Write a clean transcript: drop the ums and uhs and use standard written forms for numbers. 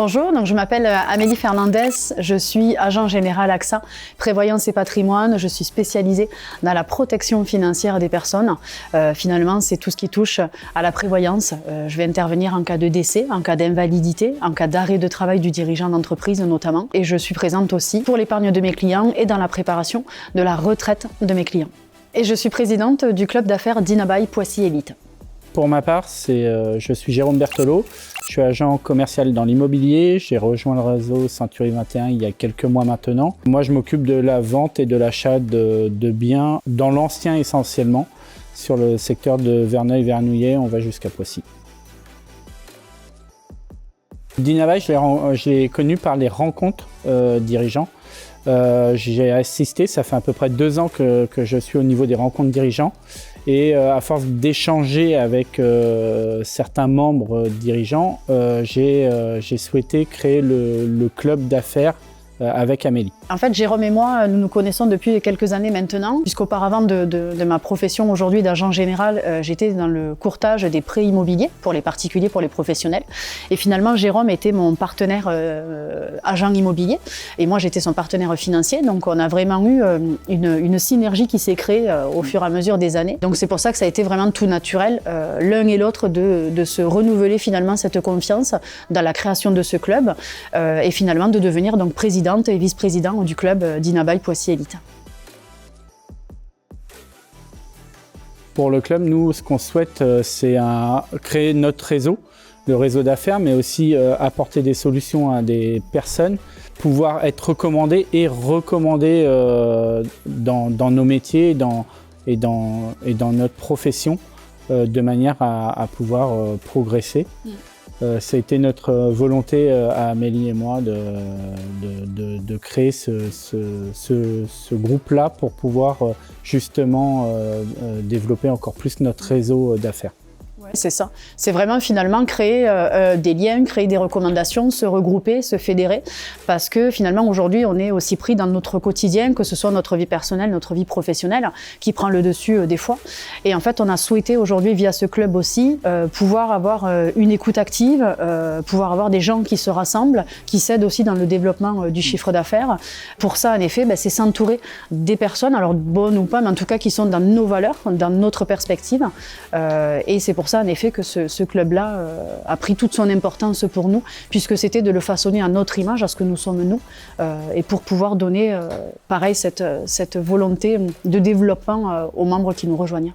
Bonjour, donc je m'appelle Amélie Fernandez, je suis agent général AXA, prévoyance et patrimoine. Je suis spécialisée dans la protection financière des personnes. Finalement, c'est tout ce qui touche à la prévoyance. Je vais intervenir en cas de décès, en cas d'invalidité, en cas d'arrêt de travail du dirigeant d'entreprise notamment. Et je suis présente aussi pour l'épargne de mes clients et dans la préparation de la retraite de mes clients. Et je suis présidente du club d'affaires Dinabaye Poissy Élite. Pour ma part, je suis Jérôme Berthelot, je suis agent commercial dans l'immobilier. J'ai rejoint le réseau Century 21 il y a quelques mois maintenant. Moi, je m'occupe de la vente et de l'achat de biens dans l'ancien essentiellement, sur le secteur de Verneuil-Vernouillet, on va jusqu'à Poissy. Dinabaye, je l'ai connu par les rencontres dirigeants. J'ai assisté, ça fait à peu près 2 ans que je suis au niveau des rencontres dirigeants. Et à force d'échanger avec certains membres dirigeants, j'ai souhaité créer le club d'affaires avec Amélie. En fait, Jérôme et moi, nous nous connaissons depuis quelques années maintenant, puisqu'auparavant de ma profession aujourd'hui d'agent général, j'étais dans le courtage des prêts immobiliers pour les particuliers, pour les professionnels. Et finalement, Jérôme était mon partenaire agent immobilier et moi, j'étais son partenaire financier. Donc, on a vraiment eu une synergie qui s'est créée au fur et à mesure des années. Donc, c'est pour ça que ça a été vraiment tout naturel, l'un et l'autre, de se renouveler finalement cette confiance dans la création de ce club et finalement de devenir donc présidente et vice-président du club Dinabaye Poissy Élite. Pour le club, nous, ce qu'on souhaite, c'est créer notre réseau, le réseau d'affaires, mais aussi apporter des solutions à des personnes, pouvoir être recommandé et recommandé dans nos métiers et dans notre profession, de manière à pouvoir progresser. Ça a été notre volonté à Amélie et moi de créer ce groupe-là pour pouvoir justement développer encore plus notre réseau d'affaires. Ouais, c'est ça. C'est vraiment finalement créer des liens, créer des recommandations, se regrouper, se fédérer. Parce que finalement aujourd'hui on est aussi pris dans notre quotidien, que ce soit notre vie personnelle, notre vie professionnelle, qui prend le dessus des fois. Et en fait on a souhaité aujourd'hui via ce club aussi pouvoir avoir une écoute active, pouvoir avoir des gens qui se rassemblent, qui s'aident aussi dans le développement du chiffre d'affaires. Pour ça en effet, c'est s'entourer des personnes, alors bonnes ou pas, mais en tout cas qui sont dans nos valeurs, dans notre perspective. Et c'est pour ça en effet que ce club-là a pris toute son importance pour nous, puisque c'était de le façonner à notre image, à ce que nous sommes nous, et pour pouvoir donner pareil cette volonté de développement aux membres qui nous rejoignent.